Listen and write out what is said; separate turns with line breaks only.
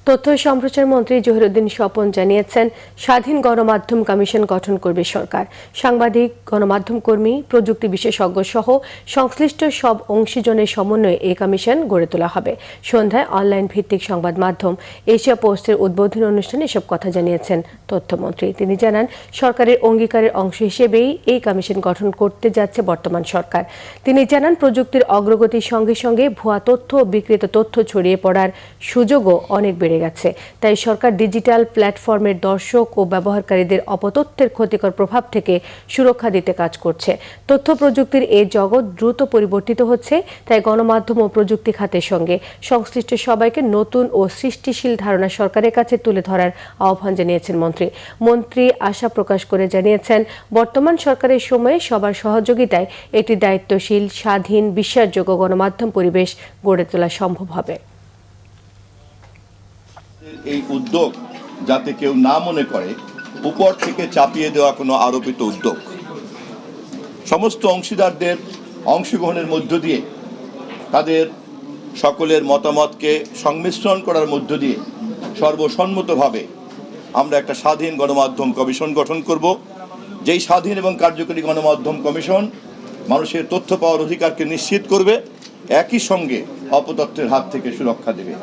তথ্য সম্প্রচার মন্ত্রী জহিরুদ্দিন স্বপন জানিয়েছেন, স্বাধীন গণমাধ্যম কমিশন গঠন করবে সরকার। সাংবাদিক, গণমাধ্যম কর্মী, প্রযুক্তি বিশেষজ্ঞ সহ সংশ্লিষ্ট সব অংশীজনের সমন্বয়ে এই কমিশন গড়ে তোলা হবে। সন্ধ্যায় অনলাইন ভিত্তিক সংবাদ মাধ্যম এশিয়া পোস্টের উদ্বোধনী অনুষ্ঠানে এসব কথা জানিয়েছেন তথ্যমন্ত্রী। তিনি জানান, সরকারের অঙ্গীকারের অংশ হিসেবেই এই কমিশন গঠন করতে যাচ্ছে বর্তমান সরকার। তিনি জানান, প্রযুক্তির অগ্রগতির সঙ্গে সঙ্গে ভুয়া তথ্য ও বিকৃত তথ্য ছড়িয়ে পড়ার সুযোগও অনেক বেড়ে গেছে। তাই সরকার ডিজিটাল প্ল্যাটফর্মের দর্শক ও ব্যবহারকারীদের অপতথ্যের ক্ষতিকর প্রভাব থেকে সুরক্ষা দিতে কাজ করছে। তথ্য প্রযুক্তির এই জগৎ দ্রুত পরিবর্তিত হচ্ছে, তাই গণমাধ্যম ও প্রযুক্তি খাতের সঙ্গে সংশ্লিষ্ট সবাইকে নতুন ও সৃষ্টিশীল ধারণা সরকারের কাছে তুলে ধরার আহ্বান জানিয়েছেন মন্ত্রী আশা প্রকাশ করে জানিয়েছেন, বর্তমান সরকারের সময়ে সবার সহযোগিতায় একটি দায়িত্বশীল, স্বাধীন, বিশ্বাসযোগ্য গণমাধ্যম পরিবেশ গড়ে তোলা সম্ভব হবে।
এই উদ্যোগ যাতে কেউ না মনে করে উপর থেকে চাপিয়ে দেওয়া কোনো আরোপিত উদ্যোগ। সমস্ত অংশীদারদের অংশগ্রহণের মধ্য দিয়ে, তাদের সকলের মতামতকে সংমিশ্রণ করার মধ্য দিয়ে সর্বসম্মতভাবে আমরা একটা স্বাধীন গণমাধ্যম কমিশন গঠন করব। যেই স্বাধীন এবং কার্যকরী গণমাধ্যম কমিশন মানুষের তথ্য পাওয়ার অধিকারকে নিশ্চিত করবে, একই সঙ্গে অপতথ্যের হাত থেকে সুরক্ষা দেবে।